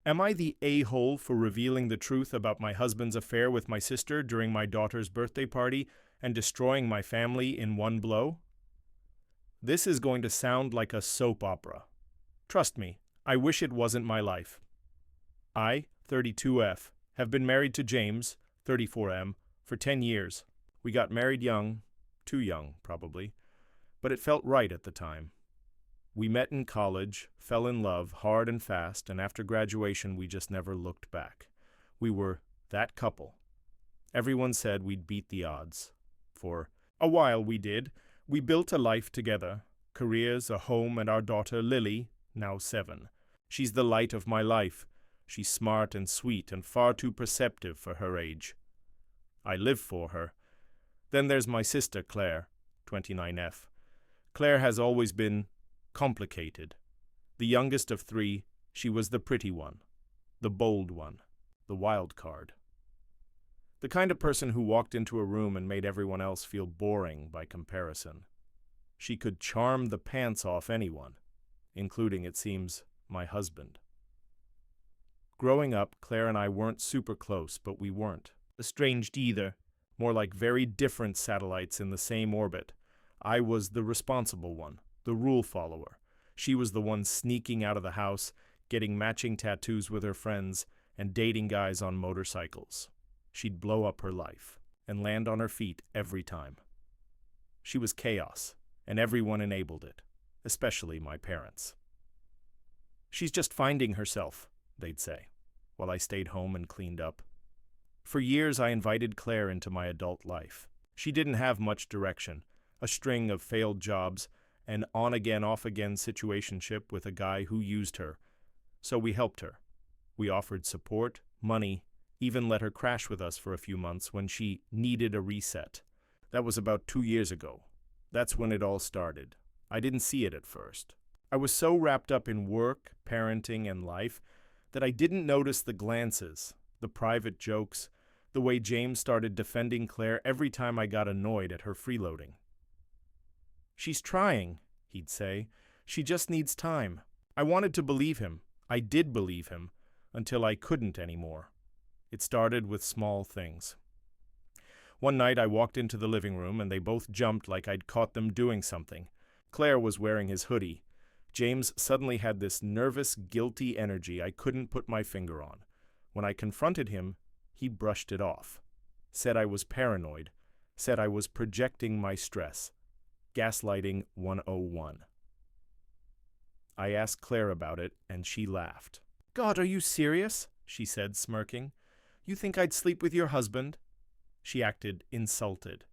Am I the a-hole for revealing the truth about my husband's affair with my sister during my daughter's birthday party and destroying my family in one blow? This is going to sound like a soap opera. Trust me, I wish it wasn't my life. I, 32F, have been married to James, 34M, for 10 years. We got married young, too young, probably, but it felt right at the time. We met in college, fell in love hard and fast, and after graduation we just never looked back. We were that couple. Everyone said we'd beat the odds. For a while we did. We built a life together, careers, a home, and our daughter Lily, now 7. She's the light of my life. She's smart and sweet and far too perceptive for her age. I live for her. Then there's my sister Claire, 29F. Claire has always been complicated. The youngest of 3, she was the pretty one, the bold one, the wild card. The kind of person who walked into a room and made everyone else feel boring by comparison. She could charm the pants off anyone, including, it seems, my husband. Growing up, Claire and I weren't super close, but we weren't estranged either, more like very different satellites in the same orbit. I was the responsible one, the rule follower. She was the one sneaking out of the house, getting matching tattoos with her friends, and dating guys on motorcycles. She'd blow up her life and land on her feet every time. She was chaos, and everyone enabled it, especially my parents. She's just finding herself, they'd say, while I stayed home and cleaned up. For years I invited Claire into my adult life. She didn't have much direction, a string of failed jobs, an on-again, off-again situationship with a guy who used her. So we helped her. We offered support, money, even let her crash with us for a few months when she needed a reset. That was about 2 years ago. That's when it all started. I didn't see it at first. I was so wrapped up in work, parenting, and life that I didn't notice the glances, the private jokes, the way James started defending Claire every time I got annoyed at her freeloading. "She's trying," he'd say. "She just needs time." I wanted to believe him. I did believe him, until I couldn't anymore. It started with small things. One night I walked into the living room and they both jumped like I'd caught them doing something. Claire was wearing his hoodie. James suddenly had this nervous, guilty energy I couldn't put my finger on. When I confronted him, he brushed it off. Said I was paranoid. Said I was projecting my stress. Gaslighting 101. I asked Claire about it, and she laughed. "God, are you serious?" she said, smirking. "You think I'd sleep with your husband?" She acted insulted.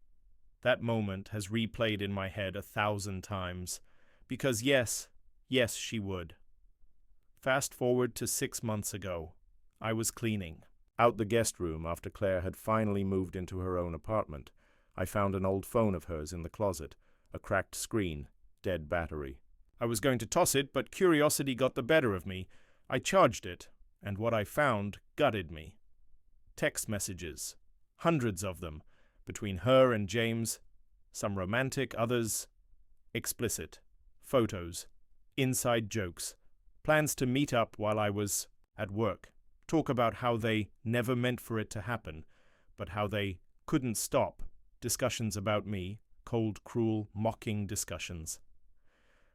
That moment has replayed in my head 1,000 times. Because yes, she would. Fast forward to 6 months ago. I was cleaning. Out the guest room after Claire had finally moved into her own apartment. I found an old phone of hers in the closet, a cracked screen, dead battery. I was going to toss it, but curiosity got the better of me. I charged it, and what I found gutted me. Text messages, hundreds of them, between her and James, some romantic, others explicit, photos, inside jokes, plans to meet up while I was at work, talk about how they never meant for it to happen, but how they couldn't stop, discussions about me, cold, cruel, mocking discussions.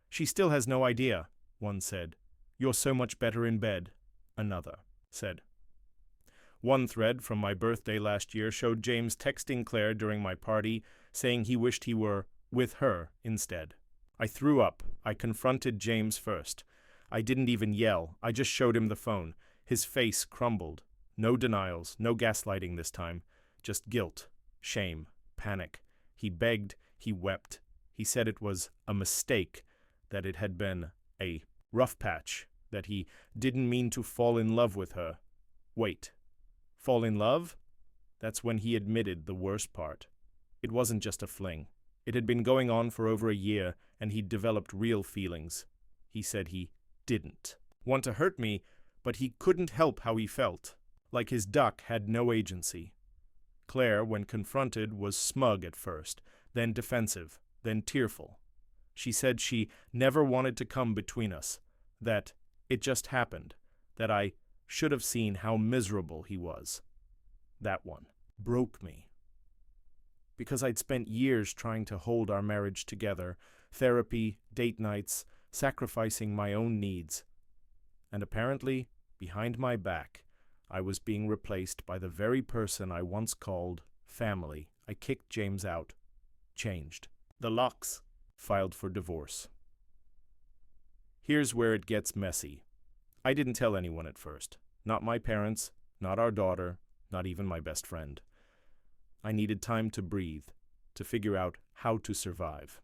"She still has no idea," one said. "You're so much better in bed," another said. One thread from my birthday last year showed James texting Claire during my party, saying he wished he were with her instead. I threw up. I confronted James first. I didn't even yell. I just showed him the phone. His face crumbled. No denials, no gaslighting this time. Just guilt, shame, panic. He begged, he wept. He said it was a mistake, that it had been a rough patch, that he didn't mean to fall in love with her. Wait. Fall in love? That's when he admitted the worst part. It wasn't just a fling. It had been going on for over a year, and he'd developed real feelings. He said he didn't want to hurt me, but he couldn't help how he felt, like his duck had no agency. Claire, when confronted, was smug at first, then defensive, then tearful. She said she never wanted to come between us, that it just happened, that I should have seen how miserable he was. That one broke me. Because I'd spent years trying to hold our marriage together, therapy, date nights, sacrificing my own needs. And apparently, behind my back, I was being replaced by the very person I once called family. I kicked James out. Changed. The locks. Filed for divorce. Here's where it gets messy. I didn't tell anyone at first. Not my parents, not our daughter, not even my best friend. I needed time to breathe, to figure out how to survive.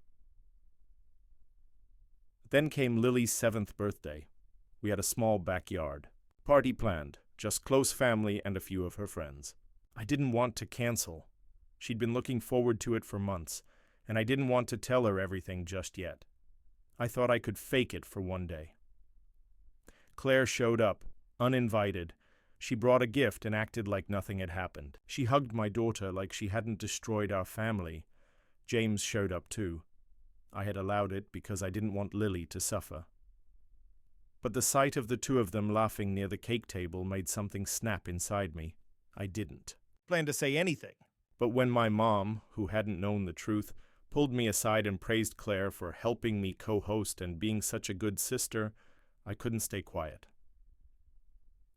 Then came Lily's 7th birthday. We had a small backyard. Party planned, just close family and a few of her friends. I didn't want to cancel. She'd been looking forward to it for months, and I didn't want to tell her everything just yet. I thought I could fake it for one day. Claire showed up, uninvited. She brought a gift and acted like nothing had happened. She hugged my daughter like she hadn't destroyed our family. James showed up too. I had allowed it because I didn't want Lily to suffer. But the sight of the two of them laughing near the cake table made something snap inside me. I didn't plan to say anything. But when my mom, who hadn't known the truth, pulled me aside and praised Claire for helping me co-host and being such a good sister, I couldn't stay quiet.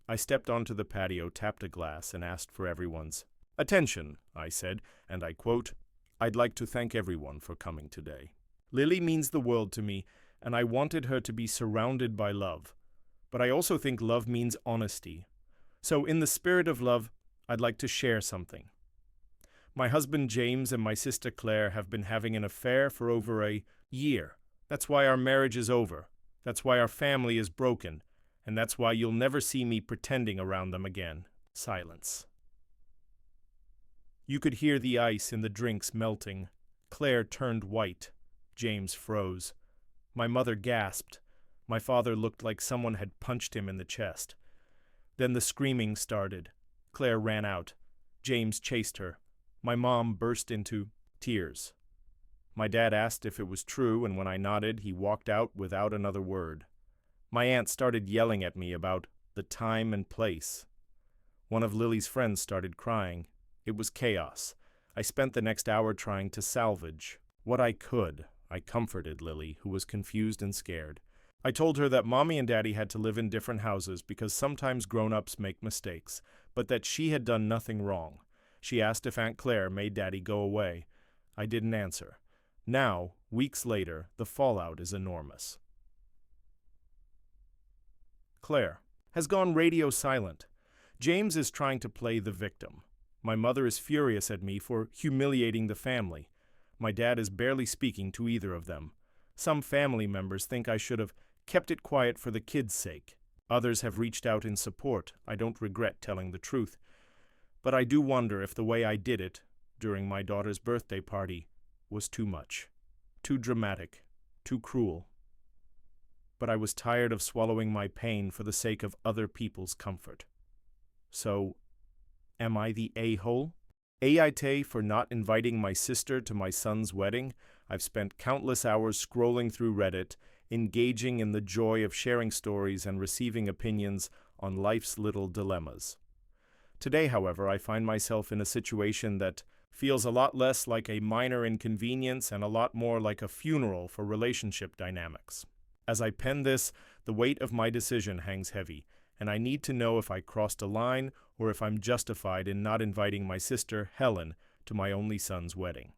I stepped onto the patio, tapped a glass, and asked for everyone's attention, I said, and I quote, "I'd like to thank everyone for coming today. Lily means the world to me, and I wanted her to be surrounded by love. But I also think love means honesty. So in the spirit of love, I'd like to share something. My husband James and my sister Claire have been having an affair for over a year. That's why our marriage is over. That's why our family is broken. And that's why you'll never see me pretending around them again." Silence. You could hear the ice in the drinks melting. Claire turned white. James froze. My mother gasped. My father looked like someone had punched him in the chest. Then the screaming started. Claire ran out. James chased her. My mom burst into tears. My dad asked if it was true, and when I nodded, he walked out without another word. My aunt started yelling at me about the time and place. One of Lily's friends started crying. It was chaos. I spent the next hour trying to salvage what I could. I comforted Lily, who was confused and scared. I told her that Mommy and Daddy had to live in different houses because sometimes grown-ups make mistakes, but that she had done nothing wrong. She asked if Aunt Claire made Daddy go away. I didn't answer. Now, weeks later, the fallout is enormous. Claire has gone radio silent. James is trying to play the victim. My mother is furious at me for humiliating the family. My dad is barely speaking to either of them. Some family members think I should have kept it quiet for the kids' sake. Others have reached out in support. I don't regret telling the truth. But I do wonder if the way I did it, during my daughter's birthday party, was too much. Too dramatic. Too cruel. But I was tired of swallowing my pain for the sake of other people's comfort. So, am I the a-hole? A-ite for not inviting my sister to my son's wedding? I've spent countless hours scrolling through Reddit, engaging in the joy of sharing stories and receiving opinions on life's little dilemmas. Today, however, I find myself in a situation that feels a lot less like a minor inconvenience and a lot more like a funeral for relationship dynamics. As I pen this, the weight of my decision hangs heavy, and I need to know if I crossed a line or if I'm justified in not inviting my sister, Helen, to my only son's wedding.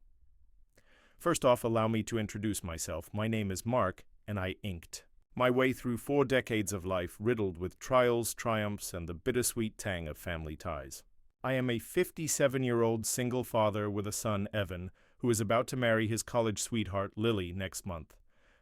First off, allow me to introduce myself. My name is Mark, and I inked my way through 4 decades of life riddled with trials, triumphs, and the bittersweet tang of family ties. I am a 57-year-old single father with a son, Evan, who is about to marry his college sweetheart, Lily, next month.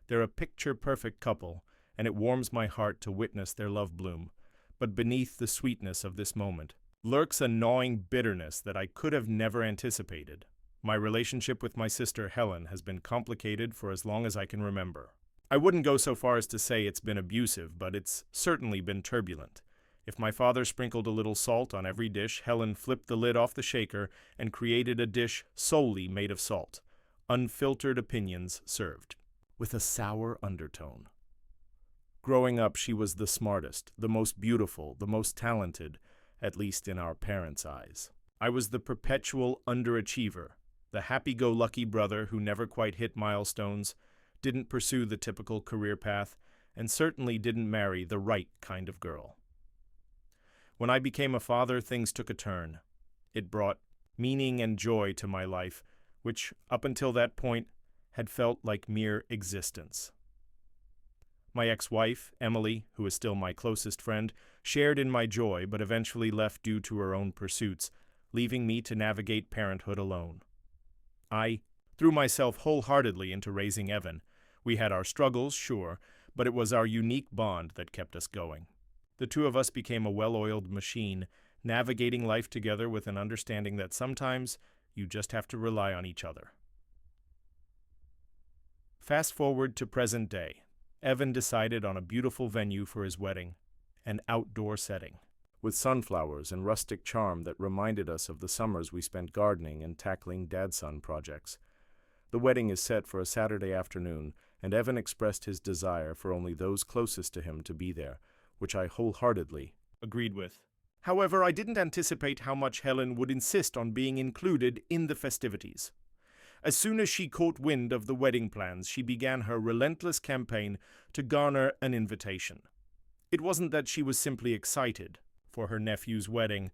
They're a picture-perfect couple, and it warms my heart to witness their love bloom. But beneath the sweetness of this moment lurks a gnawing bitterness that I could have never anticipated. My relationship with my sister, Helen, has been complicated for as long as I can remember. I wouldn't go so far as to say it's been abusive, but it's certainly been turbulent. If my father sprinkled a little salt on every dish, Helen flipped the lid off the shaker and created a dish solely made of salt. Unfiltered opinions served, with a sour undertone. Growing up, she was the smartest, the most beautiful, the most talented, at least in our parents' eyes. I was the perpetual underachiever, the happy-go-lucky brother who never quite hit milestones, didn't pursue the typical career path, and certainly didn't marry the right kind of girl. When I became a father, things took a turn. It brought meaning and joy to my life, which, up until that point, had felt like mere existence. My ex-wife, Emily, who is still my closest friend, shared in my joy but eventually left due to her own pursuits, leaving me to navigate parenthood alone. I threw myself wholeheartedly into raising Evan. We had our struggles, sure, but it was our unique bond that kept us going. The two of us became a well-oiled machine, navigating life together with an understanding that sometimes you just have to rely on each other. Fast forward to present day. Evan decided on a beautiful venue for his wedding, an outdoor setting, with sunflowers and rustic charm that reminded us of the summers we spent gardening and tackling dad-son projects. The wedding is set for a Saturday afternoon, and Evan expressed his desire for only those closest to him to be there, which I wholeheartedly agreed with. However, I didn't anticipate how much Helen would insist on being included in the festivities. As soon as she caught wind of the wedding plans, she began her relentless campaign to garner an invitation. It wasn't that she was simply excited for her nephew's wedding.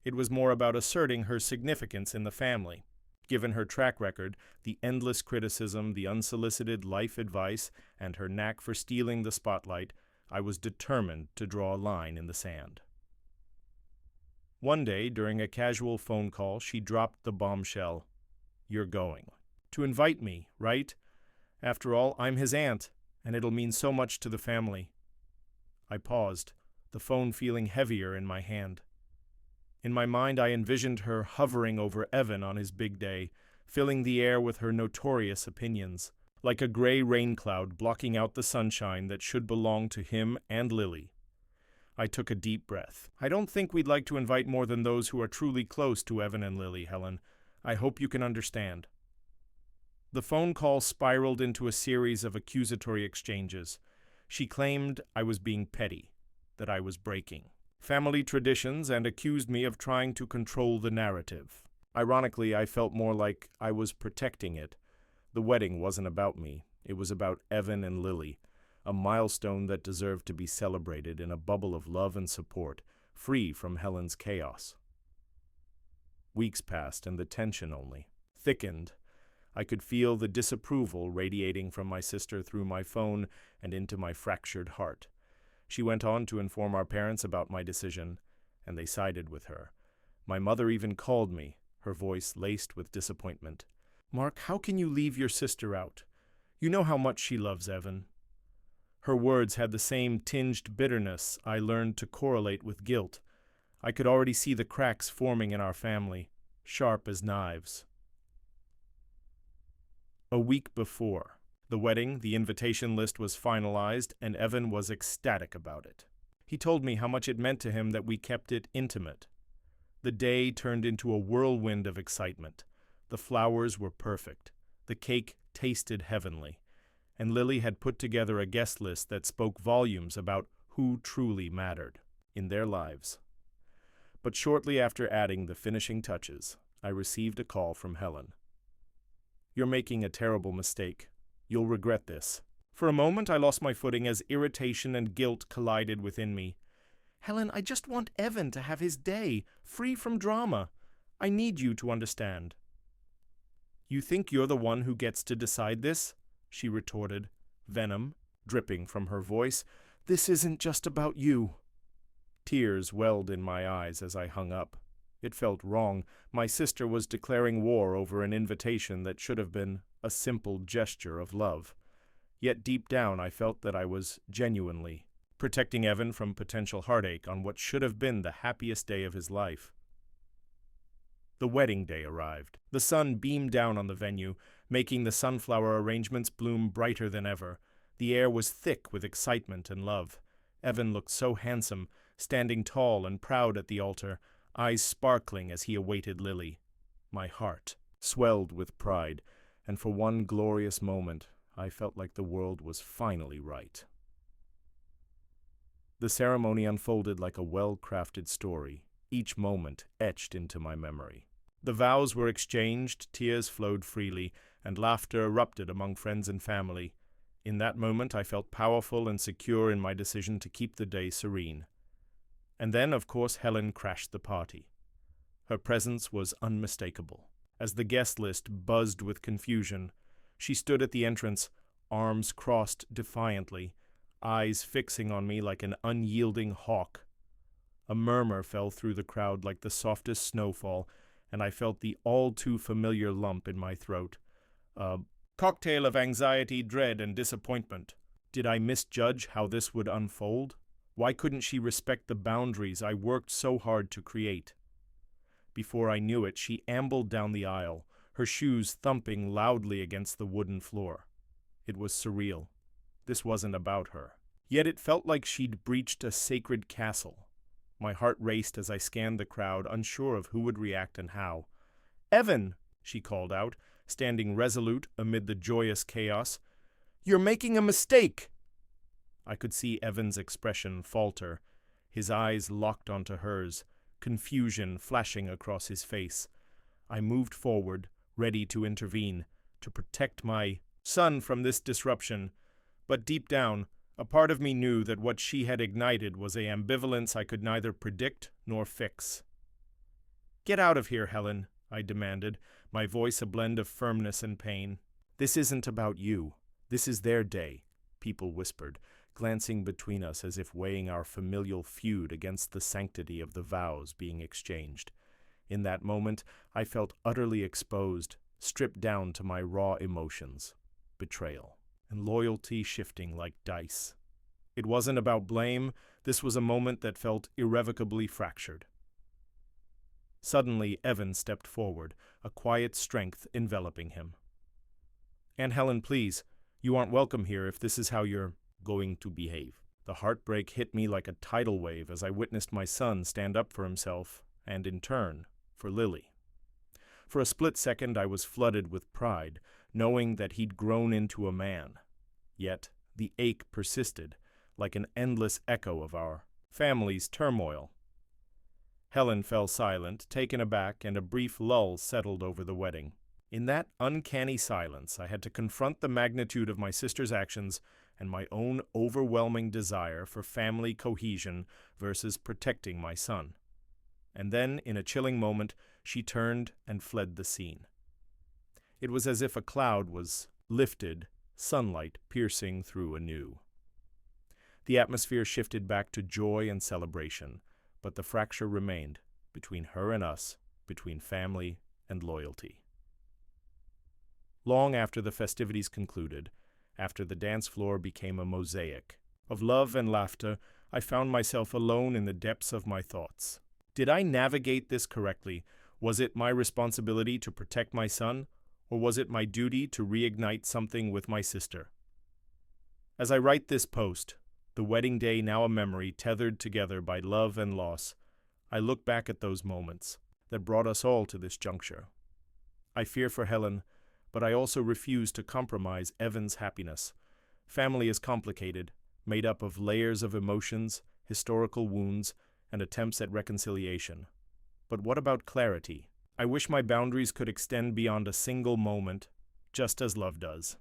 It was more about asserting her significance in the family. Given her track record, the endless criticism, the unsolicited life advice, and her knack for stealing the spotlight, I was determined to draw a line in the sand. One day, during a casual phone call, she dropped the bombshell. "You're going." To invite me, right? After all, I'm his aunt, and it'll mean so much to the family. I paused, the phone feeling heavier in my hand. In my mind, I envisioned her hovering over Evan on his big day, filling the air with her notorious opinions, like a gray rain cloud blocking out the sunshine that should belong to him and Lily. I took a deep breath. "I don't think we'd like to invite more than those who are truly close to Evan and Lily, Helen. I hope you can understand." The phone call spiraled into a series of accusatory exchanges. She claimed I was being petty, that I was breaking family traditions, and accused me of trying to control the narrative. Ironically, I felt more like I was protecting it. The wedding wasn't about me. It was about Evan and Lily, a milestone that deserved to be celebrated in a bubble of love and support, free from Helen's chaos. Weeks passed, and the tension only thickened. I could feel the disapproval radiating from my sister through my phone and into my fractured heart. She went on to inform our parents about my decision, and they sided with her. My mother even called me, her voice laced with disappointment. "Mark, how can you leave your sister out? You know how much she loves Evan." Her words had the same tinged bitterness I learned to correlate with guilt. I could already see the cracks forming in our family, sharp as knives. A week before the wedding, the invitation list was finalized, and Evan was ecstatic about it. He told me how much it meant to him that we kept it intimate. The day turned into a whirlwind of excitement. The flowers were perfect. The cake tasted heavenly. And Lily had put together a guest list that spoke volumes about who truly mattered in their lives. But shortly after adding the finishing touches, I received a call from Helen. "You're making a terrible mistake. You'll regret this." For a moment, I lost my footing as irritation and guilt collided within me. "Helen, I just want Evan to have his day, free from drama. I need you to understand." "You think you're the one who gets to decide this?" she retorted, venom dripping from her voice. "This isn't just about you." Tears welled in my eyes as I hung up. It felt wrong. My sister was declaring war over an invitation that should have been a simple gesture of love. Yet deep down I felt that I was genuinely protecting Evan from potential heartache on what should have been the happiest day of his life. The wedding day arrived. The sun beamed down on the venue, making the sunflower arrangements bloom brighter than ever. The air was thick with excitement and love. Evan looked so handsome, standing tall and proud at the altar, eyes sparkling as he awaited Lily. My heart swelled with pride, and for one glorious moment I felt like the world was finally right. The ceremony unfolded like a well-crafted story, each moment etched into my memory. The vows were exchanged, tears flowed freely, and laughter erupted among friends and family. In that moment, I felt powerful and secure in my decision to keep the day serene. And then, of course, Helen crashed the party. Her presence was unmistakable. As the guest list buzzed with confusion, she stood at the entrance, arms crossed defiantly, eyes fixing on me like an unyielding hawk. A murmur fell through the crowd like the softest snowfall, and I felt the all-too-familiar lump in my throat. A cocktail of anxiety, dread, and disappointment. Did I misjudge how this would unfold? Why couldn't she respect the boundaries I worked so hard to create? Before I knew it, she ambled down the aisle, her shoes thumping loudly against the wooden floor. It was surreal. This wasn't about her. Yet it felt like she'd breached a sacred castle. My heart raced as I scanned the crowd, unsure of who would react and how. "Evan," she called out, standing resolute amid the joyous chaos, "you're making a mistake!" I could see Evan's expression falter, his eyes locked onto hers, confusion flashing across his face. I moved forward, ready to intervene, to protect my son from this disruption, but deep down, a part of me knew that what she had ignited was an ambivalence I could neither predict nor fix. "Get out of here, Helen," I demanded, my voice a blend of firmness and pain. "This isn't about you. This is their day," people whispered, glancing between us as if weighing our familial feud against the sanctity of the vows being exchanged. In that moment, I felt utterly exposed, stripped down to my raw emotions. Betrayal and loyalty shifting like dice. It wasn't about blame. This was a moment that felt irrevocably fractured. Suddenly, Evan stepped forward, a quiet strength enveloping him. "Aunt Helen, please, you aren't welcome here if this is how you're going to behave." The heartbreak hit me like a tidal wave as I witnessed my son stand up for himself, and in turn, for Lily. For a split second I was flooded with pride, knowing that he'd grown into a man. Yet the ache persisted, like an endless echo of our family's turmoil. Helen fell silent, taken aback, and a brief lull settled over the wedding. In that uncanny silence, I had to confront the magnitude of my sister's actions and my own overwhelming desire for family cohesion versus protecting my son. And then, in a chilling moment, she turned and fled the scene. It was as if a cloud was lifted, sunlight piercing through anew. The atmosphere shifted back to joy and celebration, but the fracture remained between her and us, between family and loyalty. Long after the festivities concluded, after the dance floor became a mosaic of love and laughter, I found myself alone in the depths of my thoughts. Did I navigate this correctly? Was it my responsibility to protect my son, or was it my duty to reignite something with my sister? As I write this post, the wedding day now a memory tethered together by love and loss, I look back at those moments that brought us all to this juncture. I fear for Helen, but I also refuse to compromise Evan's happiness. Family is complicated, made up of layers of emotions, historical wounds, and attempts at reconciliation. But what about clarity? I wish my boundaries could extend beyond a single moment, just as love does.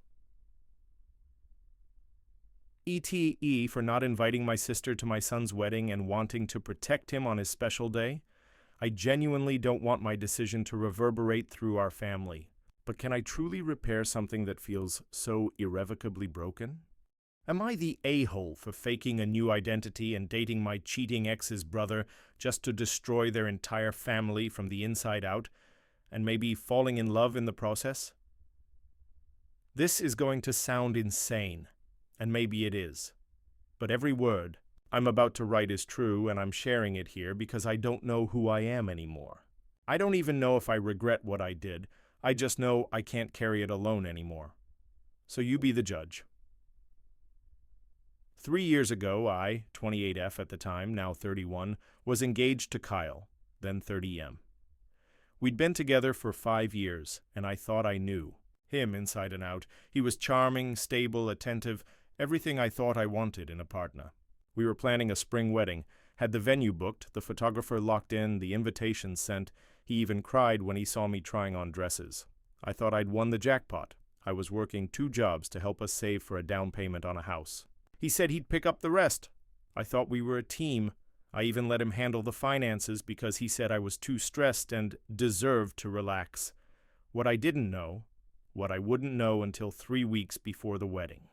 ETE for not inviting my sister to my son's wedding and wanting to protect him on his special day. I genuinely don't want my decision to reverberate through our family. But can I truly repair something that feels so irrevocably broken? Am I the a-hole for faking a new identity and dating my cheating ex's brother just to destroy their entire family from the inside out, and maybe falling in love in the process? This is going to sound insane, and maybe it is. But every word I'm about to write is true, and I'm sharing it here because I don't know who I am anymore. I don't even know if I regret what I did. I just know I can't carry it alone anymore. So you be the judge. 3 years ago, I, 28F at the time, now 31, was engaged to Kyle, then 30M. We'd been together for 5 years, and I thought I knew him inside and out. He was charming, stable, attentive, everything I thought I wanted in a partner. We were planning a spring wedding, had the venue booked, the photographer locked in, the invitations sent. He even cried when he saw me trying on dresses. I thought I'd won the jackpot. I was working 2 jobs to help us save for a down payment on a house. He said he'd pick up the rest. I thought we were a team. I even let him handle the finances because he said I was too stressed and deserved to relax. What I didn't know, what I wouldn't know until 3 weeks before the wedding,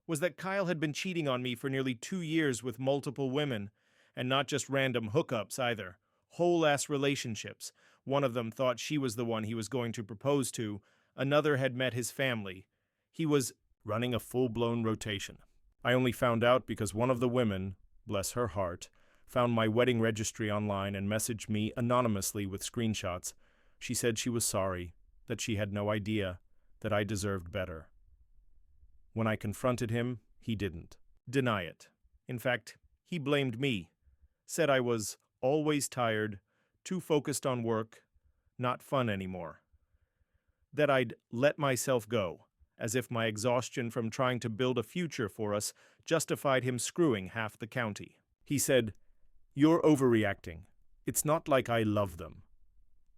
was that Kyle had been cheating on me for nearly 2 years with multiple women, and not just random hookups either. Whole-ass relationships. One of them thought she was the one he was going to propose to. Another had met his family. He was running a full-blown rotation. I only found out because one of the women, bless her heart, found my wedding registry online and messaged me anonymously with screenshots. She said she was sorry, that she had no idea, that I deserved better. When I confronted him, he didn't deny it. In fact, he blamed me, said I was always tired, too focused on work, not fun anymore. That I'd let myself go, as if my exhaustion from trying to build a future for us justified him screwing half the county. He said, "You're overreacting. It's not like I love them."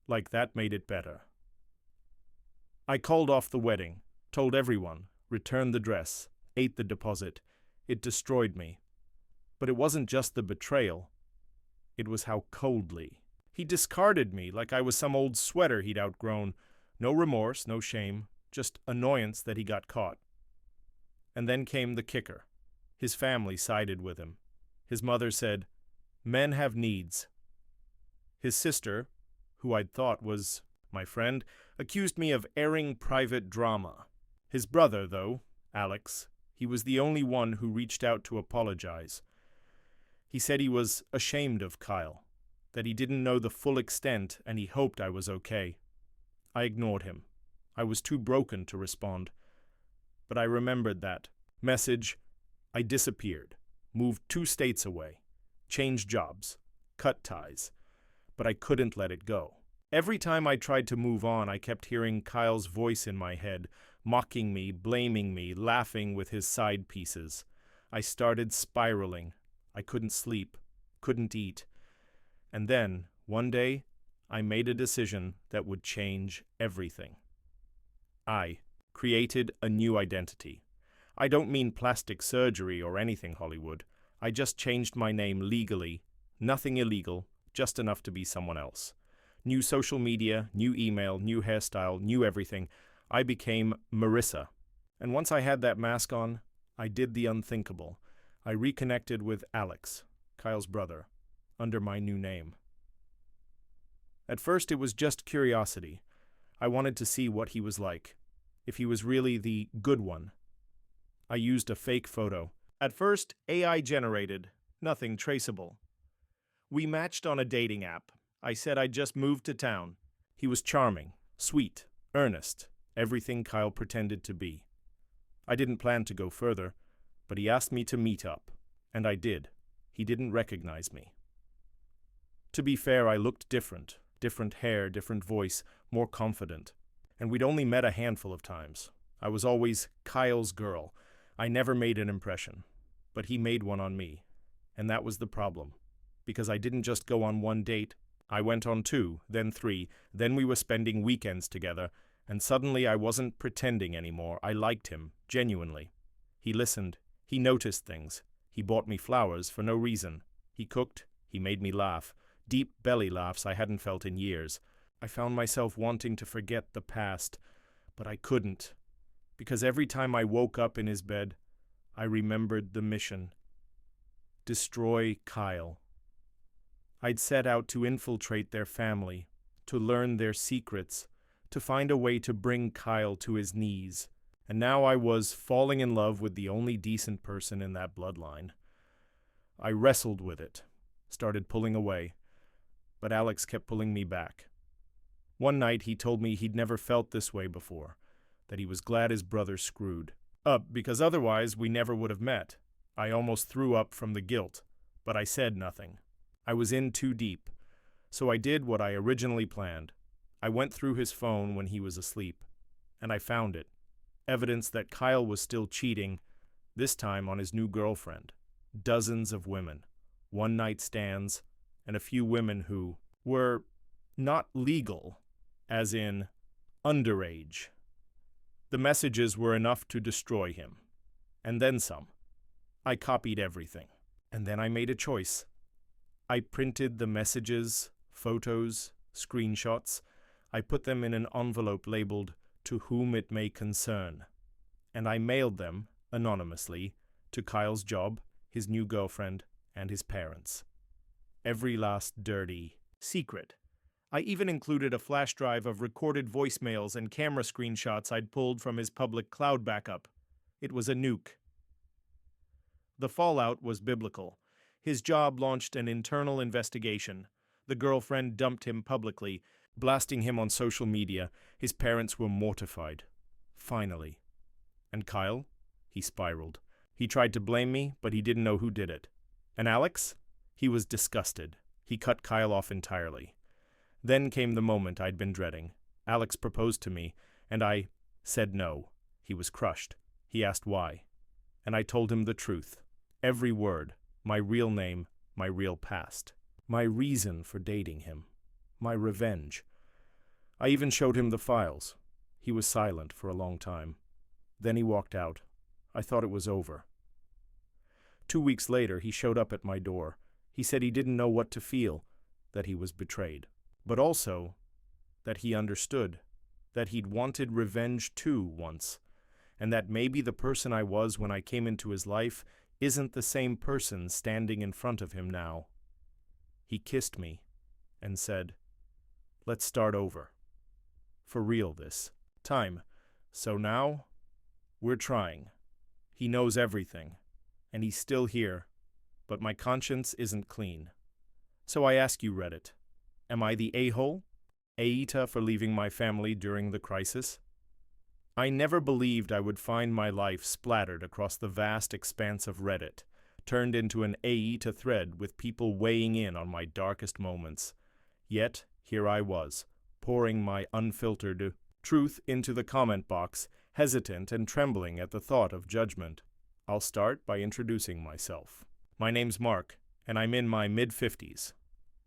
Like that made it better. I called off the wedding, told everyone, returned the dress, ate the deposit. It destroyed me. But it wasn't just the betrayal. It was how coldly. He discarded me like I was some old sweater he'd outgrown. No remorse, no shame, just annoyance that he got caught. And then came the kicker. His family sided with him. His mother said, "Men have needs." His sister, who I'd thought was my friend, accused me of airing private drama. His brother, though, Alex, he was the only one who reached out to apologize. He said he was ashamed of Kyle, that he didn't know the full extent and he hoped I was okay. I ignored him. I was too broken to respond. But I remembered that message. I disappeared, moved 2 states away, changed jobs, cut ties. But I couldn't let it go. Every time I tried to move on, I kept hearing Kyle's voice in my head, mocking me, blaming me, laughing with his side pieces. I started spiraling. I couldn't sleep, couldn't eat. And then, one day, I made a decision that would change everything. I created a new identity. I don't mean plastic surgery or anything Hollywood. I just changed my name legally. Nothing illegal, just enough to be someone else. New social media, new email, new hairstyle, new everything. I became Marissa. And once I had that mask on, I did the unthinkable. I reconnected with Alex, Kyle's brother, under my new name. At first it was just curiosity. I wanted to see what he was like, if he was really the good one. I used a fake photo. At first, AI generated, nothing traceable. We matched on a dating app. I said I'd just moved to town. He was charming, sweet, earnest, everything Kyle pretended to be. I didn't plan to go further, but he asked me to meet up, and I did. He didn't recognize me. To be fair, I looked different hair, different voice, more confident. And we'd only met a handful of times. I was always Kyle's girl. I never made an impression. But he made one on me. And that was the problem. Because I didn't just go on 1 date. I went on 2, then 3, then we were spending weekends together, and suddenly I wasn't pretending anymore. I liked him, genuinely. He listened. He noticed things. He bought me flowers for no reason. He cooked. He made me laugh. Deep belly laughs I hadn't felt in years. I found myself wanting to forget the past, but I couldn't. Because every time I woke up in his bed, I remembered the mission. Destroy Kyle. I'd set out to infiltrate their family, to learn their secrets, to find a way to bring Kyle to his knees. And now I was falling in love with the only decent person in that bloodline. I wrestled with it, started pulling away, but Alex kept pulling me back. One night he told me he'd never felt this way before, that he was glad his brother screwed up because otherwise we never would have met. I almost threw up from the guilt, but I said nothing. I was in too deep, so I did what I originally planned. I went through his phone when he was asleep, and I found it. Evidence that Kyle was still cheating, this time on his new girlfriend. dozens of women, one-night stands, and a few women who were not legal, as in underage. The messages were enough to destroy him. And then some. I copied everything. And then I made a choice. I printed the messages, photos, screenshots. I put them in an envelope labeled, "To whom it may concern." And I mailed them, anonymously, to Kyle's job, his new girlfriend, and his parents. Every last dirty secret. I even included a flash drive of recorded voicemails and camera screenshots I'd pulled from his public cloud backup. It was a nuke. The fallout was biblical. His job launched an internal investigation. The girlfriend dumped him publicly, blasting him on social media. His parents were mortified. Finally. And Kyle? He spiraled. He tried to blame me, but he didn't know who did it. And Alex? He was disgusted. He cut Kyle off entirely. Then came the moment I'd been dreading. Alex proposed to me, and I said no. He was crushed. He asked why. And I told him the truth. Every word. My real name, my real past. My reason for dating him. My revenge. I even showed him the files. He was silent for a long time. Then he walked out. I thought it was over. 2 weeks later, he showed up at my door. He said he didn't know what to feel, that he was betrayed. But also, that he understood, that he'd wanted revenge too once, and that maybe the person I was when I came into his life isn't the same person standing in front of him now. He kissed me and said, "Let's start over. For real this time. So now, we're trying. He knows everything, and he's still here, but my conscience isn't clean. So I ask you, Reddit, am I the a-hole? Aita for leaving my family during the crisis? I never believed I would find my life splattered across the vast expanse of Reddit, turned into an Aita thread with people weighing in on my darkest moments. Yet, here I was, pouring my unfiltered truth into the comment box, hesitant and trembling at the thought of judgment. I'll start by introducing myself. My name's Mark, and I'm in my mid-50s.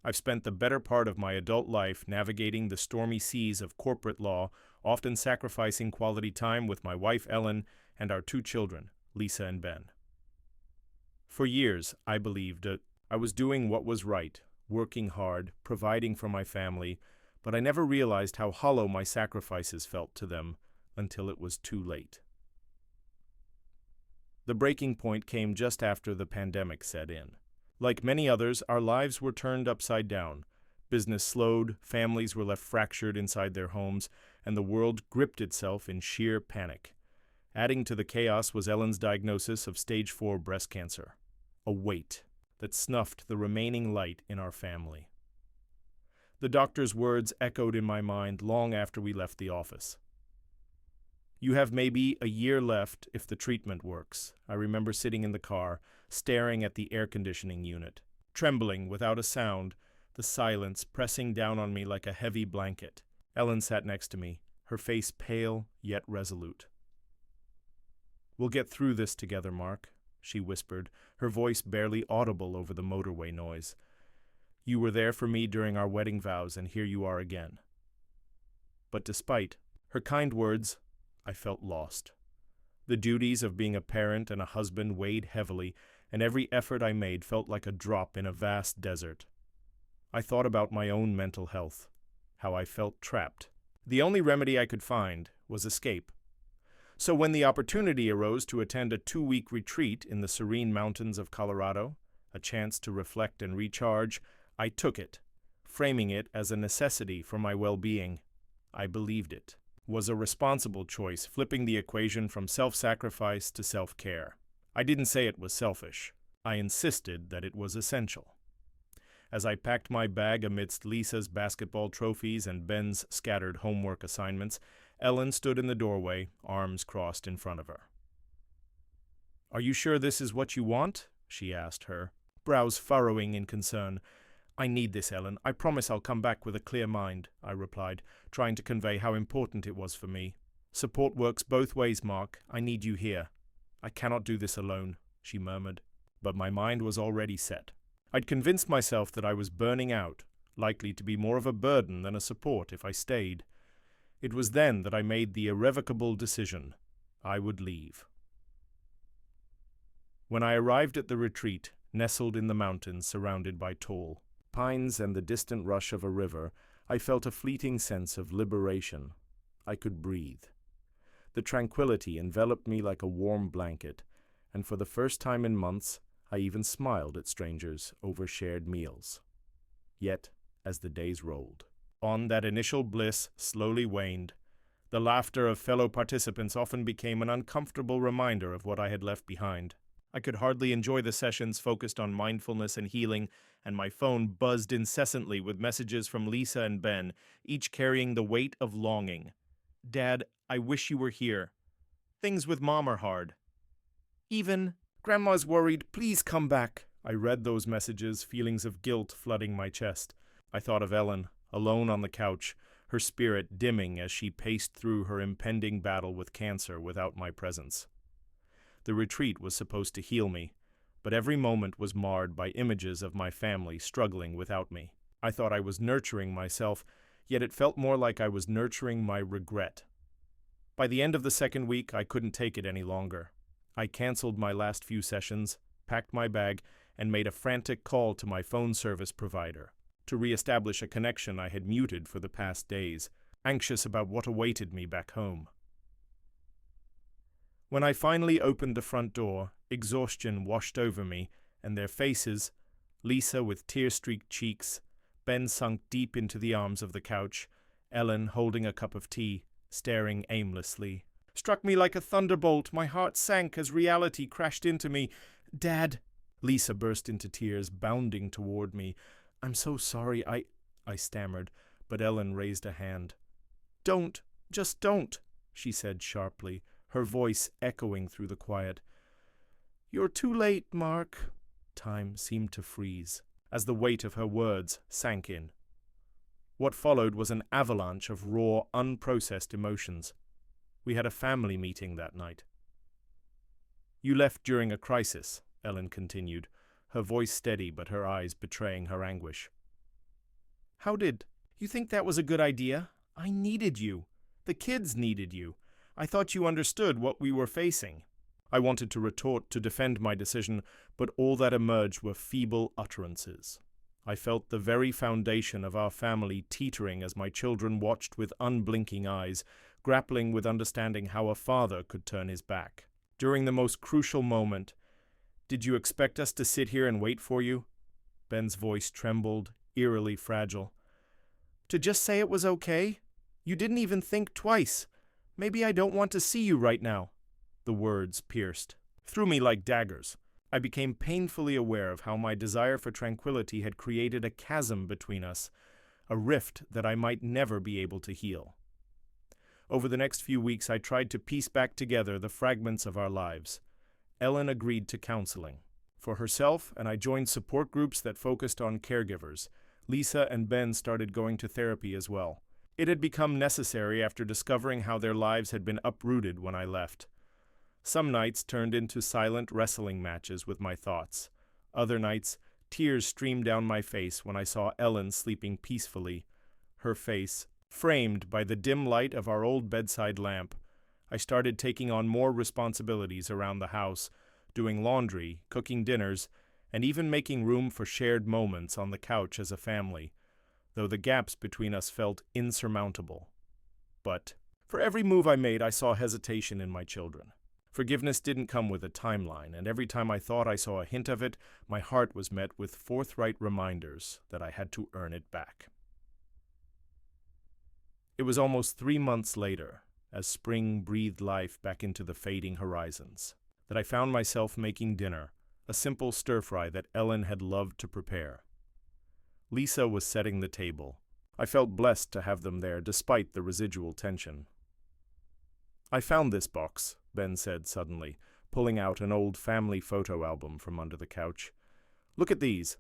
I've spent the better part of my adult life navigating the stormy seas of corporate law, often sacrificing quality time with my wife Ellen and our 2 children, Lisa and Ben. For years, I believed that I was doing what was right, working hard, providing for my family, but I never realized how hollow my sacrifices felt to them until it was too late. The breaking point came just after the pandemic set in. Like many others, our lives were turned upside down. Business slowed, families were left fractured inside their homes, and the world gripped itself in sheer panic. Adding to the chaos was Ellen's diagnosis of stage 4 breast cancer, a weight that snuffed the remaining light in our family. The doctor's words echoed in my mind long after we left the office. "You have maybe a year left if the treatment works." I remember sitting in the car, staring at the air conditioning unit, trembling without a sound, the silence pressing down on me like a heavy blanket. Ellen sat next to me, her face pale yet resolute. "We'll get through this together, Mark," she whispered, her voice barely audible over the motorway noise. "You were there for me during our wedding vows, and here you are again." But despite her kind words, I felt lost. The duties of being a parent and a husband weighed heavily, and every effort I made felt like a drop in a vast desert. I thought about my own mental health, how I felt trapped. The only remedy I could find was escape. So when the opportunity arose to attend a 2-week retreat in the serene mountains of Colorado, a chance to reflect and recharge, I took it, framing it as a necessity for my well-being. I believed it was a responsible choice, flipping the equation from self-sacrifice to self-care. I didn't say it was selfish. I insisted that it was essential. As I packed my bag amidst Lisa's basketball trophies and Ben's scattered homework assignments, Ellen stood in the doorway, arms crossed in front of her. "Are you sure this is what you want?" she asked, her brows furrowing in concern. "I need this, Ellen. I promise I'll come back with a clear mind," I replied, trying to convey how important it was for me. "Support works both ways, Mark. I need you here." "I cannot do this alone," she murmured. but my mind was already set. I'd convinced myself that I was burning out, likely to be more of a burden than a support if I stayed. It was then that I made the irrevocable decision. I would leave. When I arrived at the retreat, nestled in the mountains surrounded by tall pines and the distant rush of a river, I felt a fleeting sense of liberation. I could breathe. The tranquility enveloped me like a warm blanket, and for the first time in months, I even smiled at strangers over shared meals. Yet, as the days rolled on, that initial bliss slowly waned. The laughter of fellow participants often became an uncomfortable reminder of what I had left behind. I could hardly enjoy the sessions focused on mindfulness and healing, and my phone buzzed incessantly with messages from Lisa and Ben, each carrying the weight of longing. Dad, I wish you were here. Things with Mom are hard. Even, Grandma's worried, please come back. I read those messages, feelings of guilt flooding my chest. I thought of Ellen, alone on the couch, her spirit dimming as she paced through her impending battle with cancer without my presence. The retreat was supposed to heal me, but every moment was marred by images of my family struggling without me. I thought I was nurturing myself, yet it felt more like I was nurturing my regret. By the end of the second week, I couldn't take it any longer. I canceled my last few sessions, packed my bag, and made a frantic call to my phone service provider to reestablish a connection I had muted for the past days, anxious about what awaited me back home. When I finally opened the front door, exhaustion washed over me, and their faces, Lisa with tear-streaked cheeks, Ben sunk deep into the arms of the couch, Ellen holding a cup of tea, staring aimlessly, struck me like a thunderbolt. My heart sank as reality crashed into me. Dad! Lisa burst into tears, bounding toward me. I'm so sorry, I stammered, but Ellen raised a hand. Don't, just don't, she said sharply, her voice echoing through the quiet. You're too late, Mark. Time seemed to freeze, as the weight of her words sank in. What followed was an avalanche of raw, unprocessed emotions. We had a family meeting that night. You left during a crisis, Ellen continued, her voice steady but her eyes betraying her anguish. How did you think that was a good idea? I needed you. The kids needed you. I thought you understood what we were facing. I wanted to retort to defend my decision, but all that emerged were feeble utterances. I felt the very foundation of our family teetering as my children watched with unblinking eyes, grappling with understanding how a father could turn his back. During the most crucial moment, did you expect us to sit here and wait for you? Ben's voice trembled, eerily fragile. To just say it was okay? You didn't even think twice. Maybe I don't want to see you right now. The words pierced through me like daggers. I became painfully aware of how my desire for tranquility had created a chasm between us, a rift that I might never be able to heal. Over the next few weeks, I tried to piece back together the fragments of our lives. Ellen agreed to counseling for herself, and I joined support groups that focused on caregivers. Lisa and Ben started going to therapy as well. It had become necessary after discovering how their lives had been uprooted when I left. Some nights turned into silent wrestling matches with my thoughts. Other nights, tears streamed down my face when I saw Ellen sleeping peacefully, her face framed by the dim light of our old bedside lamp. I started taking on more responsibilities around the house, doing laundry, cooking dinners, and even making room for shared moments on the couch as a family, though the gaps between us felt insurmountable. But for every move I made, I saw hesitation in my children. Forgiveness didn't come with a timeline, and every time I thought I saw a hint of it, my heart was met with forthright reminders that I had to earn it back. It was almost 3 months later, as spring breathed life back into the fading horizons, that I found myself making dinner, a simple stir-fry that Ellen had loved to prepare. Lisa was setting the table. I felt blessed to have them there, despite the residual tension. I found this box, Ben said suddenly, pulling out an old family photo album from under the couch. Look at these.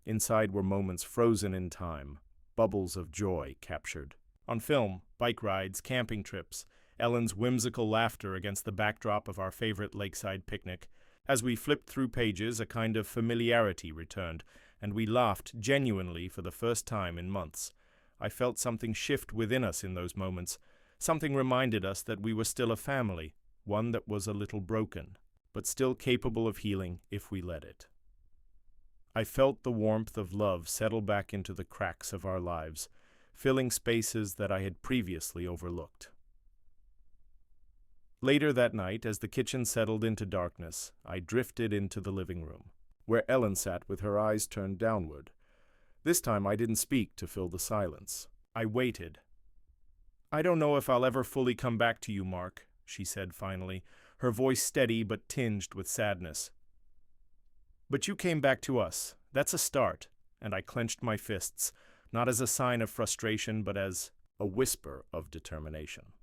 Inside were moments frozen in time, bubbles of joy captured. On film, bike rides, camping trips, Ellen's whimsical laughter against the backdrop of our favorite lakeside picnic, As we flipped through pages, a kind of familiarity returned, and we laughed genuinely for the first time in months. I felt something shift within us in those moments. Something reminded us that we were still a family, one that was a little broken, but still capable of healing if we let it. I felt the warmth of love settle back into the cracks of our lives, filling spaces that I had previously overlooked. Later that night, as the kitchen settled into darkness, I drifted into the living room, where Ellen sat with her eyes turned downward. This time I didn't speak to fill the silence. I waited. "I don't know if I'll ever fully come back to you, Mark," she said finally, her voice steady but tinged with sadness. "But you came back to us. That's a start," and I clenched my fists, not as a sign of frustration but as a whisper of determination.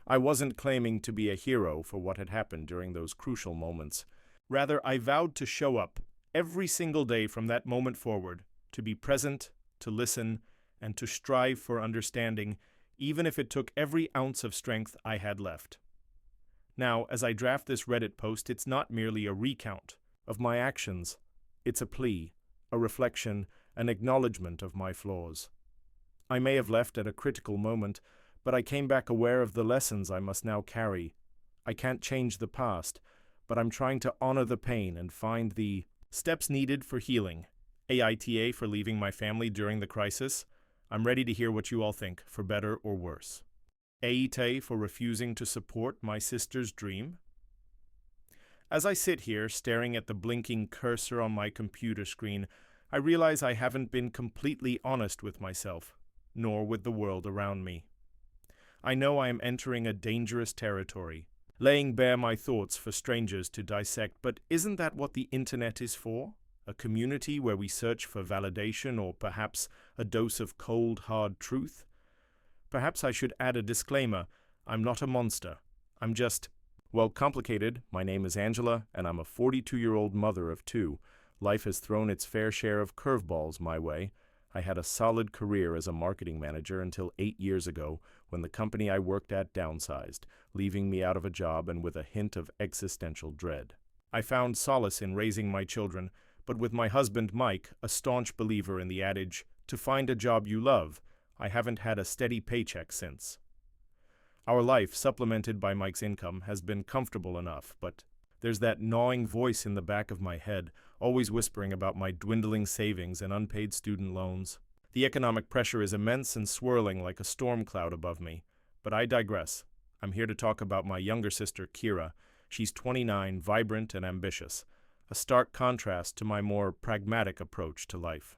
I wasn't claiming to be a hero for what had happened during those crucial moments. Rather, I vowed to show up every single day from that moment forward, to be present, to listen, and to strive for understanding, even if it took every ounce of strength I had left. Now, as I draft this Reddit post, it's not merely a recount of my actions. It's a plea, a reflection, an acknowledgement of my flaws. I may have left at a critical moment, but I came back aware of the lessons I must now carry. I can't change the past, but I'm trying to honor the pain and find the steps needed for healing. AITA for leaving my family during the crisis. I'm ready to hear what you all think, for better or worse. AITA for refusing to support my sister's dream. As I sit here, staring at the blinking cursor on my computer screen, I realize I haven't been completely honest with myself, nor with the world around me. I know I am entering a dangerous territory, laying bare my thoughts for strangers to dissect, but isn't that what the internet is for? A community where we search for validation or perhaps a dose of cold, hard truth? Perhaps I should add a disclaimer. I'm not a monster. I'm just, well, complicated. My name is Angela, and I'm a 42-year-old mother of two. Life has thrown its fair share of curveballs my way. I had a solid career as a marketing manager until 8 years ago, when the company I worked at downsized, leaving me out of a job and with a hint of existential dread. I found solace in raising my children, but with my husband Mike, a staunch believer in the adage, "To find a job you love," I haven't had a steady paycheck since. Our life, supplemented by Mike's income, has been comfortable enough, but there's that gnawing voice in the back of my head, always whispering about my dwindling savings and unpaid student loans. The economic pressure is immense and swirling like a storm cloud above me. But I digress. I'm here to talk about my younger sister, Kira. She's 29, vibrant and ambitious, a stark contrast to my more pragmatic approach to life.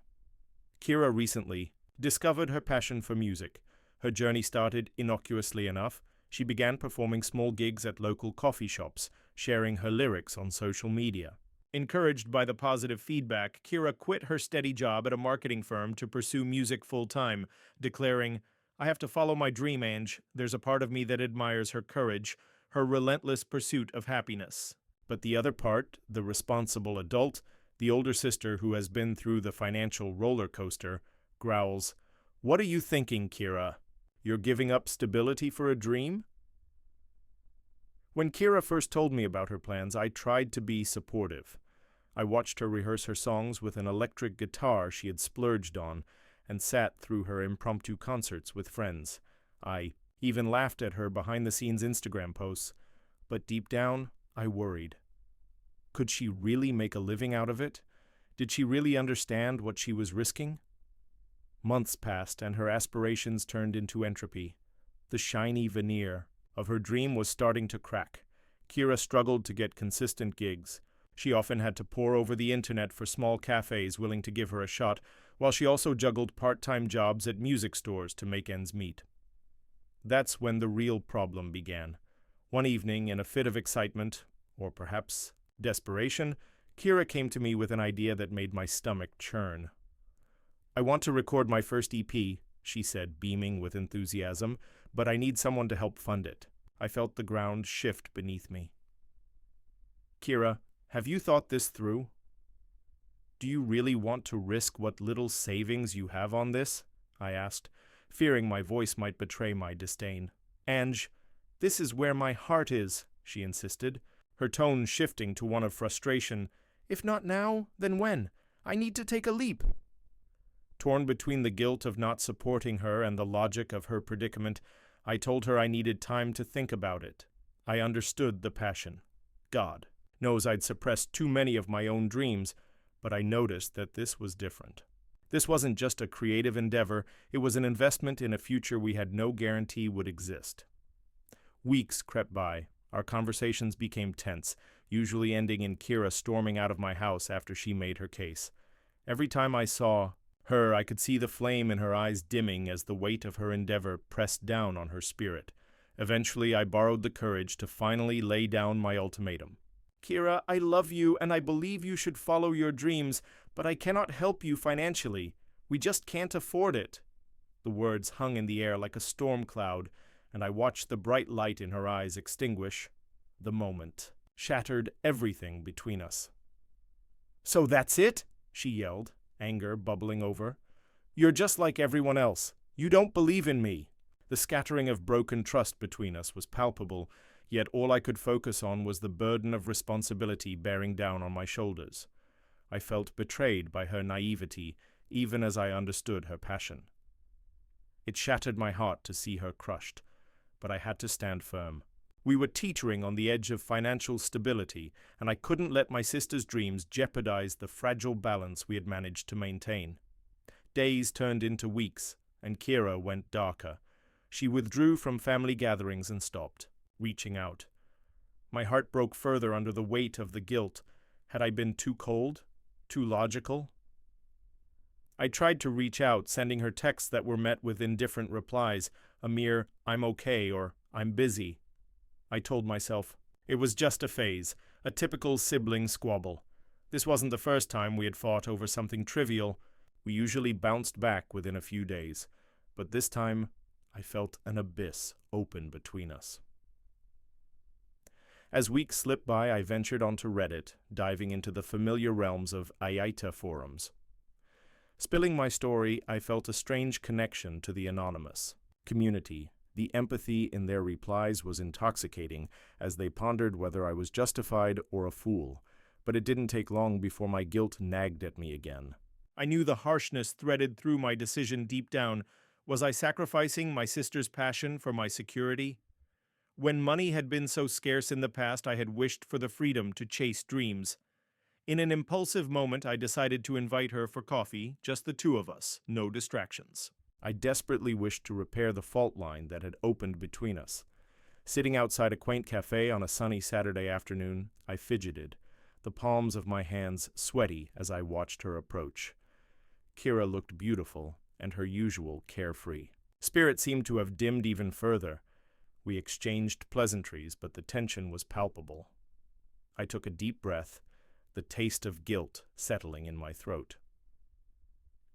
Kira recently discovered her passion for music. Her journey started innocuously enough. She began performing small gigs at local coffee shops, sharing her lyrics on social media. Encouraged by the positive feedback, Kira quit her steady job at a marketing firm to pursue music full-time, declaring, "I have to follow my dream, Ange. There's a part of me that admires her courage, her relentless pursuit of happiness." But the other part, the responsible adult, the older sister who has been through the financial roller coaster, growls, "What are you thinking, Kira? You're giving up stability for a dream?" When Kira first told me about her plans, I tried to be supportive. I watched her rehearse her songs with an electric guitar she had splurged on, and sat through her impromptu concerts with friends. I even laughed at her behind-the-scenes Instagram posts, but deep down, I worried. Could she really make a living out of it? Did she really understand what she was risking? Months passed, and her aspirations turned into entropy. The shiny veneer of her dream was starting to crack. Kira struggled to get consistent gigs. She often had to pore over the internet for small cafes willing to give her a shot, while she also juggled part-time jobs at music stores to make ends meet. That's when the real problem began. One evening, in a fit of excitement, or perhaps desperation, Kira came to me with an idea that made my stomach churn. "I want to record my first EP," she said, beaming with enthusiasm, "but I need someone to help fund it." I felt the ground shift beneath me. "Kira, have you thought this through? Do you really want to risk what little savings you have on this?" I asked, fearing my voice might betray my disdain. "Ange, this is where my heart is," she insisted. her tone shifting to one of frustration. "If not now, then when? I need to take a leap." Torn between the guilt of not supporting her and the logic of her predicament, I told her I needed time to think about it. I understood the passion. God knows I'd suppressed too many of my own dreams, but I noticed that this was different. This wasn't just a creative endeavor, it was an investment in a future we had no guarantee would exist. Weeks crept by. Our conversations became tense, usually ending in Kira storming out of my house after she made her case. Every time I saw her, I could see the flame in her eyes dimming as the weight of her endeavor pressed down on her spirit. Eventually, I borrowed the courage to finally lay down my ultimatum. "Kira, I love you and I believe you should follow your dreams, but I cannot help you financially. We just can't afford it." The words hung in the air like a storm cloud, and I watched the bright light in her eyes extinguish. The moment shattered everything between us. "So that's it?" she yelled, anger bubbling over. "You're just like everyone else. You don't believe in me." The scattering of broken trust between us was palpable, yet all I could focus on was the burden of responsibility bearing down on my shoulders. I felt betrayed by her naivety, even as I understood her passion. It shattered my heart to see her crushed, but I had to stand firm. We were teetering on the edge of financial stability, and I couldn't let my sister's dreams jeopardize the fragile balance we had managed to maintain. Days turned into weeks, and Kira went darker. She withdrew from family gatherings and stopped reaching out. My heart broke further under the weight of the guilt. Had I been too cold? Too logical? I tried to reach out, sending her texts that were met with indifferent replies, a mere "I'm okay" or "I'm busy." I told myself it was just a phase, a typical sibling squabble. This wasn't the first time we had fought over something trivial. We usually bounced back within a few days, but this time I felt an abyss open between us. As weeks slipped by, I ventured onto Reddit, diving into the familiar realms of Ayaita forums. Spilling my story, I felt a strange connection to the anonymous community. The empathy in their replies was intoxicating as they pondered whether I was justified or a fool, but it didn't take long before my guilt nagged at me again. I knew the harshness threaded through my decision deep down. Was I sacrificing my sister's passion for my security? When money had been so scarce in the past, I had wished for the freedom to chase dreams. In an impulsive moment, I decided to invite her for coffee, just the two of us, no distractions. I desperately wished to repair the fault line that had opened between us. Sitting outside a quaint cafe on a sunny Saturday afternoon, I fidgeted, the palms of my hands sweaty as I watched her approach. Kira looked beautiful, and her usual carefree. Spirit seemed to have dimmed even further. We exchanged pleasantries, but the tension was palpable. I took a deep breath, the taste of guilt settling in my throat.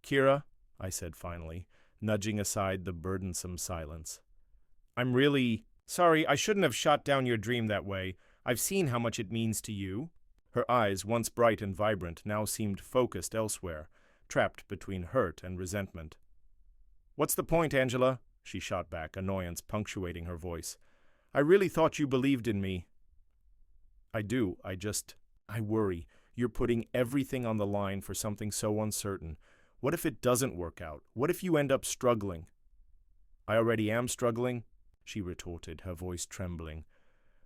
"Kira," I said finally, nudging aside the burdensome silence. "I'm really sorry. I shouldn't have shot down your dream that way. I've seen how much it means to you." Her eyes, once bright and vibrant, now seemed focused elsewhere, trapped between hurt and resentment. "What's the point, Angela?" she shot back, annoyance punctuating her voice. "I really thought you believed in me." "I do. I worry. You're putting everything on the line for something so uncertain. What if it doesn't work out? What if you end up struggling?" "I already am struggling," she retorted, her voice trembling.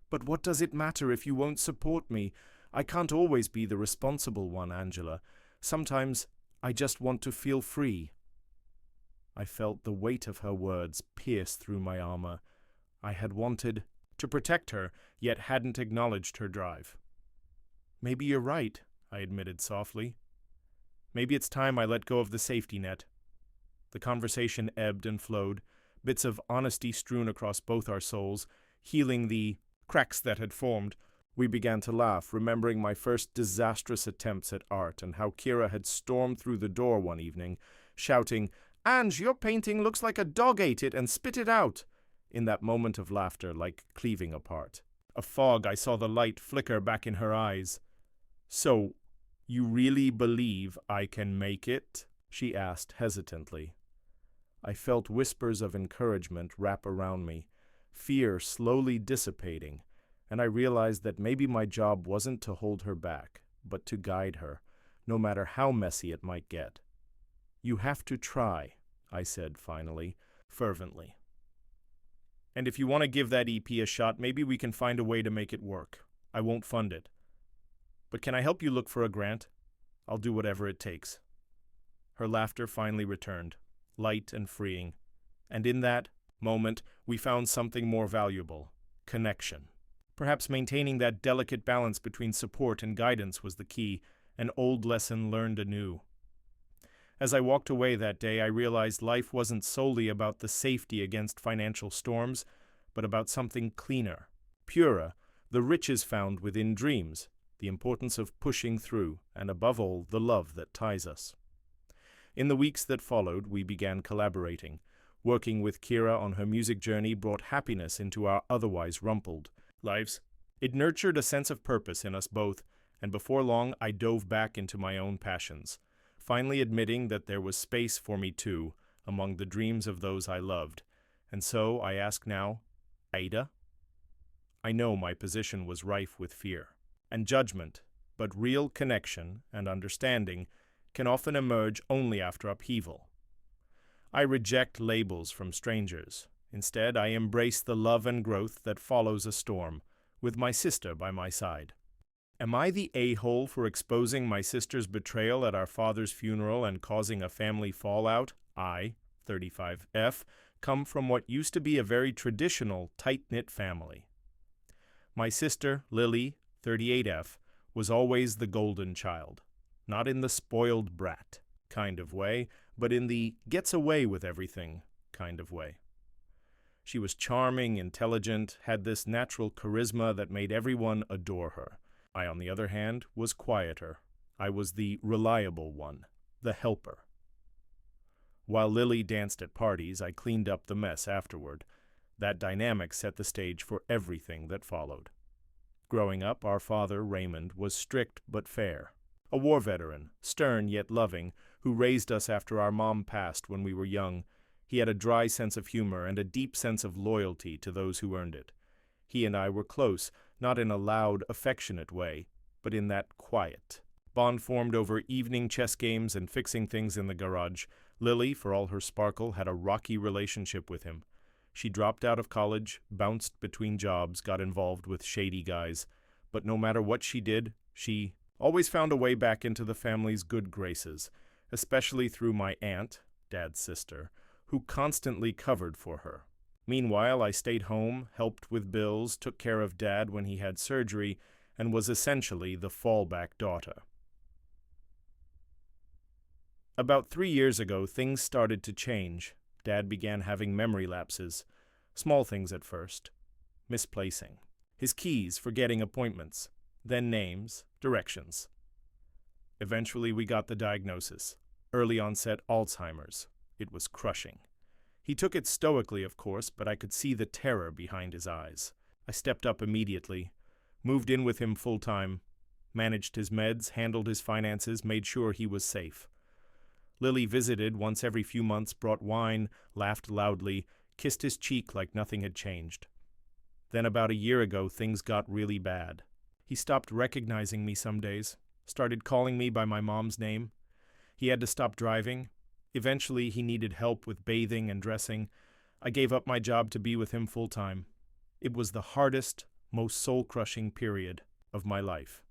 "But what does it matter if you won't support me? I can't always be the responsible one, Angela. Sometimes I just want to feel free." I felt the weight of her words pierce through my armor. I had wanted to protect her, yet hadn't acknowledged her drive. "Maybe you're right," I admitted softly. "Maybe it's time I let go of the safety net." The conversation ebbed and flowed, bits of honesty strewn across both our souls, healing the cracks that had formed. We began to laugh, remembering my first disastrous attempts at art and how Kira had stormed through the door one evening, shouting, "Ange, your painting looks like a dog ate it and spit it out!" In that moment of laughter, like cleaving apart. A fog, I saw the light flicker back in her eyes. "So, you really believe I can make it?" she asked hesitantly. I felt whispers of encouragement wrap around me, fear slowly dissipating, and I realized that maybe my job wasn't to hold her back, but to guide her, no matter how messy it might get. "You have to try," I said finally, fervently. "And if you want to give that EP a shot, maybe we can find a way to make it work. I won't fund it. But can I help you look for a grant? I'll do whatever it takes." Her laughter finally returned, light and freeing. And in that moment, we found something more valuable: connection. Perhaps maintaining that delicate balance between support and guidance was the key, an old lesson learned anew. As I walked away that day, I realized life wasn't solely about the safety against financial storms, but about something cleaner, purer, the riches found within dreams, the importance of pushing through, and above all, the love that ties us. In the weeks that followed, we began collaborating. Working with Kira on her music journey brought happiness into our otherwise rumpled lives. It nurtured a sense of purpose in us both, and before long I dove back into my own passions, finally admitting that there was space for me too, among the dreams of those I loved. And so I ask now, Ada? I know my position was rife with fear and judgment, but real connection and understanding can often emerge only after upheaval. I reject labels from strangers. Instead, I embrace the love and growth that follows a storm, with my sister by my side. Am I the a-hole for exposing my sister's betrayal at our father's funeral and causing a family fallout? I, 35F, come from what used to be a very traditional, tight-knit family. My sister, Lily, 38F, was always the golden child, not in the spoiled brat kind of way, but in the gets away with everything kind of way. She was charming, intelligent, had this natural charisma that made everyone adore her. I, on the other hand, was quieter. I was the reliable one, the helper. While Lily danced at parties, I cleaned up the mess afterward. That dynamic set the stage for everything that followed. Growing up, our father, Raymond, was strict but fair. A war veteran, stern yet loving, who raised us after our mom passed when we were young. He had a dry sense of humor and a deep sense of loyalty to those who earned it. He and I were close, not in a loud, affectionate way, but in that quiet bond formed over evening chess games and fixing things in the garage. Lily, for all her sparkle, had a rocky relationship with him. She dropped out of college, bounced between jobs, got involved with shady guys. But no matter what she did, she always found a way back into the family's good graces, especially through my aunt, Dad's sister, who constantly covered for her. Meanwhile, I stayed home, helped with bills, took care of Dad when he had surgery, and was essentially the fallback daughter. About 3 years ago, things started to change. Dad began having memory lapses. Small things at first. Misplacing his keys, forgetting appointments, then names, directions. Eventually, we got the diagnosis. Early onset Alzheimer's. It was crushing. He took it stoically, of course, but I could see the terror behind his eyes. I stepped up immediately, moved in with him full-time, managed his meds, handled his finances, made sure he was safe. Lily visited once every few months, brought wine, laughed loudly, kissed his cheek like nothing had changed. Then about a year ago, things got really bad. He stopped recognizing me some days, started calling me by my mom's name. He had to stop driving. Eventually, he needed help with bathing and dressing. I gave up my job to be with him full-time. It was the hardest, most soul-crushing period of my life.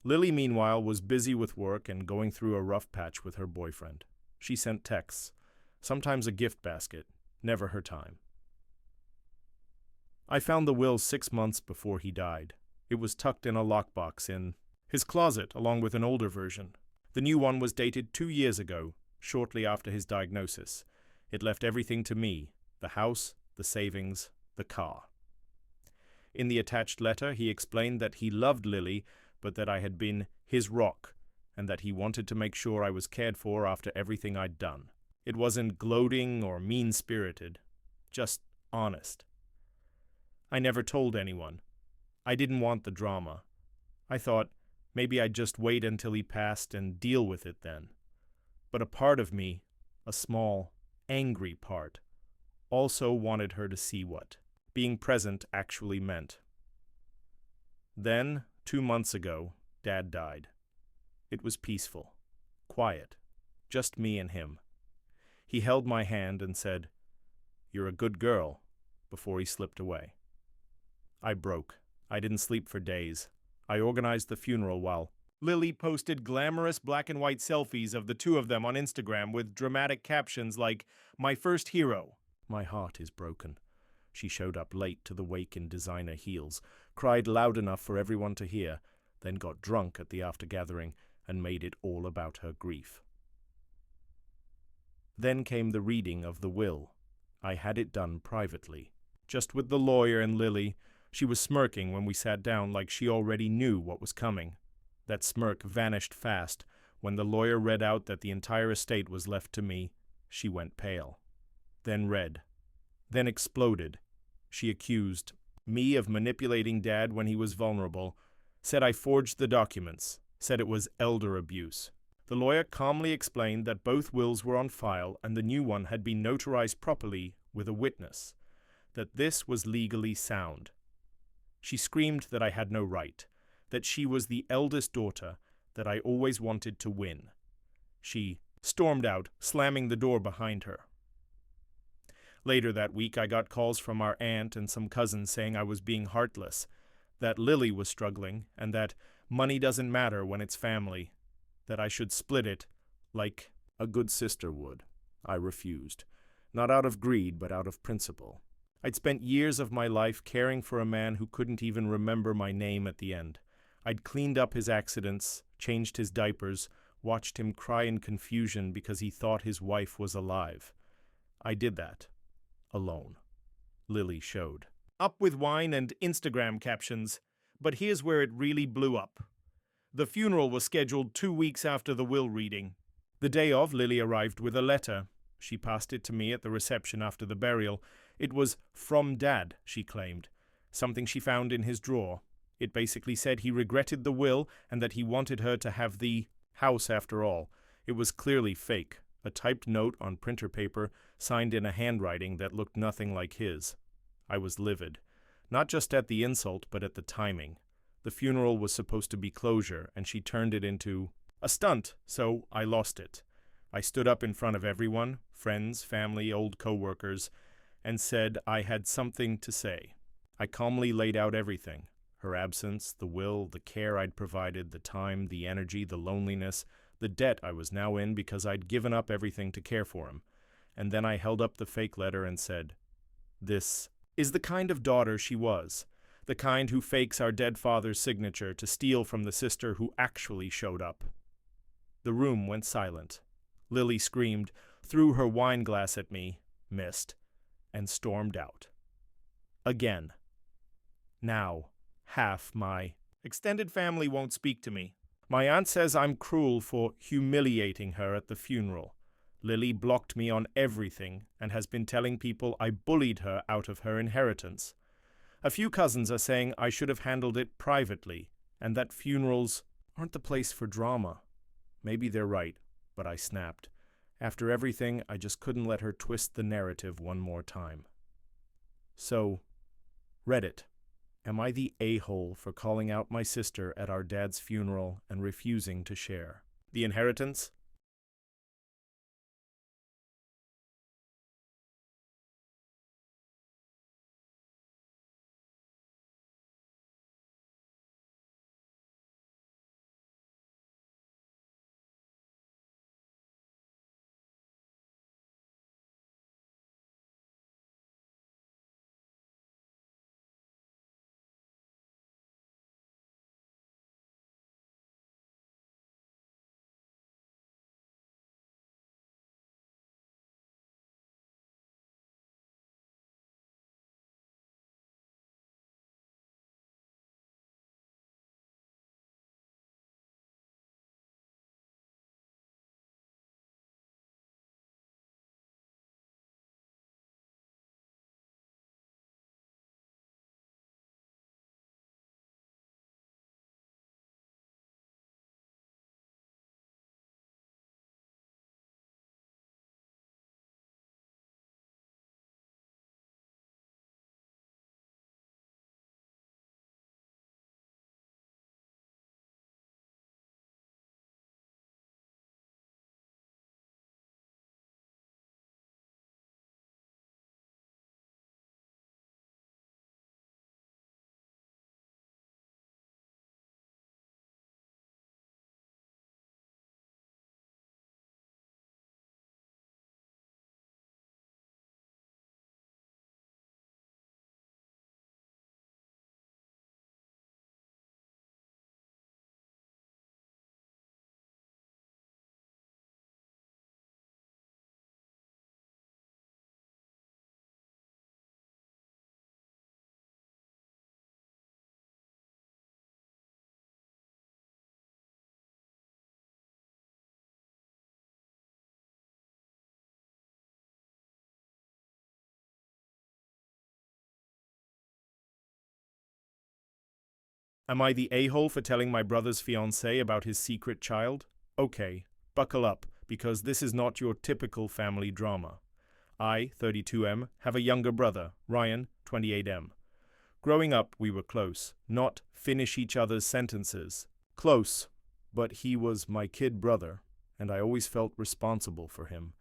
Lily, meanwhile, was busy with work and going through a rough patch with her boyfriend. She sent texts, sometimes a gift basket, never her time. I found the will 6 months before he died. It was tucked in a lockbox in his closet, along with an older version. The new one was dated 2 years ago, shortly after his diagnosis. It left everything to me: the house, the savings, the car. In the attached letter, he explained that he loved Lily, but that I had been his rock, and that he wanted to make sure I was cared for after everything I'd done. It wasn't gloating or mean-spirited, just honest. I never told anyone. I didn't want the drama. I thought maybe I'd just wait until he passed and deal with it then. But a part of me, a small, angry part, also wanted her to see what being present actually meant. Then, 2 months ago, Dad died. It was peaceful, quiet, just me and him. He held my hand and said, "You're a good girl," before he slipped away. I broke. I didn't sleep for days. I organized the funeral while Lily posted glamorous black and white selfies of the two of them on Instagram with dramatic captions like, "My first hero." My heart is broken. She showed up late to the wake in designer heels, cried loud enough for everyone to hear, then got drunk at the aftergathering and made it all about her grief. Then came the reading of the will. I had it done privately, just with the lawyer and Lily. She was smirking when we sat down like she already knew what was coming. That smirk vanished fast. When the lawyer read out that the entire estate was left to me, she went pale. Then red. Then exploded. She accused me of manipulating Dad when he was vulnerable, said I forged the documents, said it was elder abuse. The lawyer calmly explained that both wills were on file and the new one had been notarized properly with a witness, that this was legally sound. She screamed that I had no right, that she was the eldest daughter, that I always wanted to win. She stormed out, slamming the door behind her. Later that week, I got calls from our aunt and some cousins saying I was being heartless, that Lily was struggling, and that money doesn't matter when it's family, that I should split it like a good sister would. I refused, not out of greed, but out of principle. I'd spent years of my life caring for a man who couldn't even remember my name at the end. I'd cleaned up his accidents, changed his diapers, watched him cry in confusion because he thought his wife was alive. I did that. Alone. Lily showed. Up with wine and Instagram captions, but here's where it really blew up. The funeral was scheduled 2 weeks after the will reading. The day of, Lily arrived with a letter. She passed it to me at the reception after the burial. It was from Dad, she claimed, something she found in his drawer. It basically said he regretted the will and that he wanted her to have the house after all. It was clearly fake, a typed note on printer paper signed in a handwriting that looked nothing like his. I was livid, not just at the insult, but at the timing. The funeral was supposed to be closure, and she turned it into a stunt, so I lost it. I stood up in front of everyone, friends, family, old co-workers, and said I had something to say. I calmly laid out everything. Her absence, the will, the care I'd provided, the time, the energy, the loneliness, the debt I was now in because I'd given up everything to care for him. And then I held up the fake letter and said, "This is the kind of daughter she was, the kind who fakes our dead father's signature to steal from the sister who actually showed up." The room went silent. Lily screamed, threw her wine glass at me, missed, and stormed out. Again. Now, half my extended family won't speak to me. My aunt says I'm cruel for humiliating her at the funeral. Lily blocked me on everything and has been telling people I bullied her out of her inheritance. A few cousins are saying I should have handled it privately, and that funerals aren't the place for drama. Maybe they're right, but I snapped. After everything, I just couldn't let her twist the narrative one more time. So, Reddit. Am I the a-hole for calling out my sister at our dad's funeral and refusing to share? The inheritance? Am I the a-hole for telling my brother's fiancé about his secret child? Okay, buckle up, because this is not your typical family drama. I, 32M, have a younger brother, Ryan, 28M. Growing up, we were close, not finish each other's sentences. Close, but he was my kid brother, and I always felt responsible for him,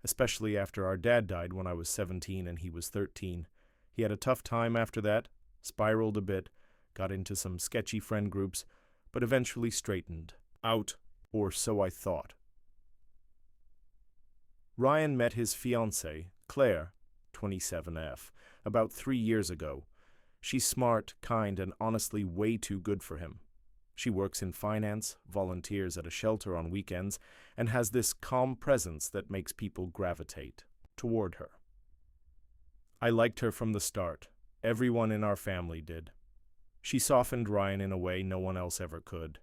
especially after our dad died when I was 17 and he was 13. He had a tough time after that, spiraled a bit, got into some sketchy friend groups, but eventually straightened out, or so I thought. Ryan met his fiancée, Claire, 27F, about 3 years ago. She's smart, kind, and honestly way too good for him. She works in finance, volunteers at a shelter on weekends, and has this calm presence that makes people gravitate toward her. I liked her from the start. Everyone in our family did. She softened Ryan in a way no one else ever could.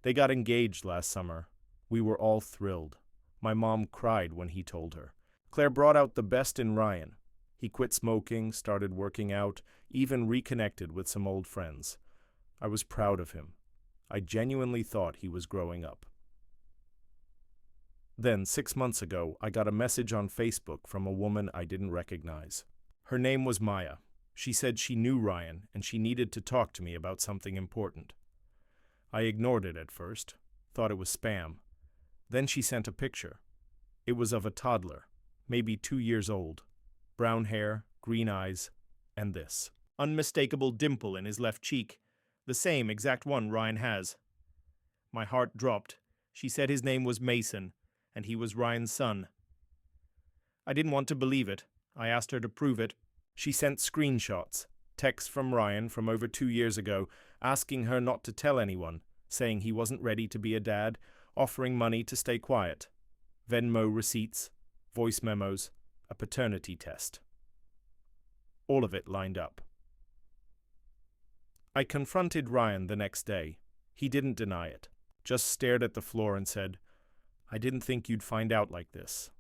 They got engaged last summer. We were all thrilled. My mom cried when he told her. Claire brought out the best in Ryan. He quit smoking, started working out, even reconnected with some old friends. I was proud of him. I genuinely thought he was growing up. Then, 6 months ago, I got a message on Facebook from a woman I didn't recognize. Her name was Maya. She said she knew Ryan and she needed to talk to me about something important. I ignored it at first, thought it was spam. Then she sent a picture. It was of a toddler, maybe 2 years old. Brown hair, green eyes, and this unmistakable dimple in his left cheek, the same exact one Ryan has. My heart dropped. She said his name was Mason, and he was Ryan's son. I didn't want to believe it. I asked her to prove it. She sent screenshots, texts from Ryan from over 2 years ago, asking her not to tell anyone, saying he wasn't ready to be a dad, offering money to stay quiet. Venmo receipts, voice memos, a paternity test. All of it lined up. I confronted Ryan the next day. He didn't deny it, just stared at the floor and said, "I didn't think you'd find out like this."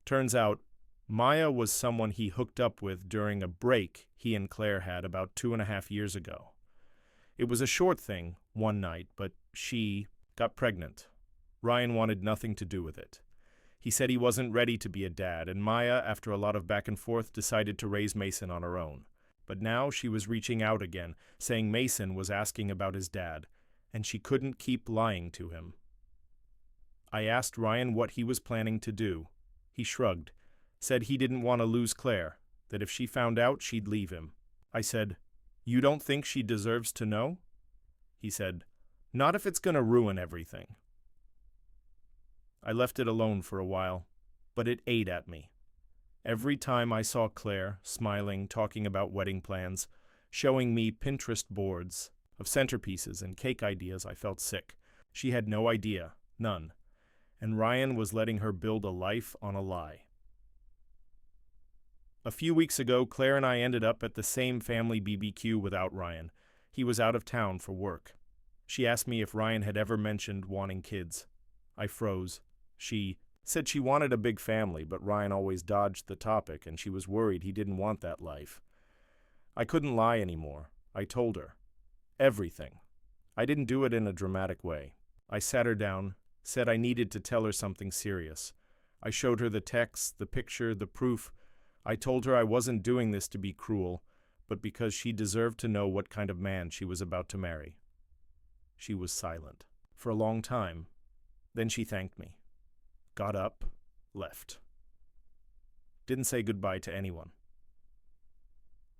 Turns out, Maya was someone he hooked up with during a break he and Claire had about 2.5 years ago. It was a short thing, one night, but she got pregnant. Ryan wanted nothing to do with it. He said he wasn't ready to be a dad, and Maya, after a lot of back and forth, decided to raise Mason on her own. But now she was reaching out again, saying Mason was asking about his dad, and she couldn't keep lying to him. I asked Ryan what he was planning to do. He shrugged, said he didn't want to lose Claire, that if she found out, she'd leave him. I said, "You don't think she deserves to know?" He said, "Not if it's going to ruin everything." I left it alone for a while, but it ate at me. Every time I saw Claire, smiling, talking about wedding plans, showing me Pinterest boards of centerpieces and cake ideas, I felt sick. She had no idea, none. And Ryan was letting her build a life on a lie. A few weeks ago, Claire and I ended up at the same family BBQ without Ryan. He was out of town for work. She asked me if Ryan had ever mentioned wanting kids. I froze. She said she wanted a big family, but Ryan always dodged the topic, and she was worried he didn't want that life. I couldn't lie anymore. I told her. Everything. I didn't do it in a dramatic way. I sat her down, said I needed to tell her something serious. I showed her the text, the picture, the proof. I told her I wasn't doing this to be cruel, but because she deserved to know what kind of man she was about to marry. She was silent for a long time. Then she thanked me. Got up, left. Didn't say goodbye to anyone.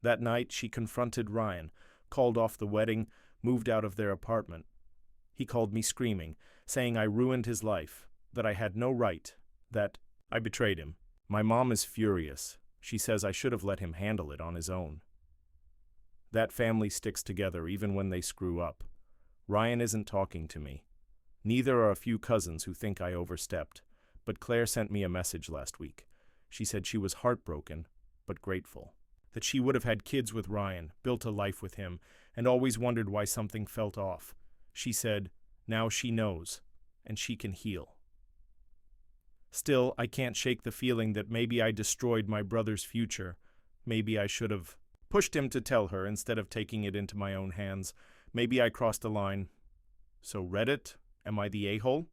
That night, she confronted Ryan, called off the wedding, moved out of their apartment. He called me screaming, saying I ruined his life, that I had no right, that I betrayed him. My mom is furious. She says I should have let him handle it on his own. That family sticks together even when they screw up. Ryan isn't talking to me. Neither are a few cousins who think I overstepped. But Claire sent me a message last week. She said she was heartbroken, but grateful. That she would have had kids with Ryan, built a life with him, and always wondered why something felt off. She said, now she knows, and she can heal. Still, I can't shake the feeling that maybe I destroyed my brother's future. Maybe I should have pushed him to tell her instead of taking it into my own hands. Maybe I crossed a line. So Reddit, am I the a-hole?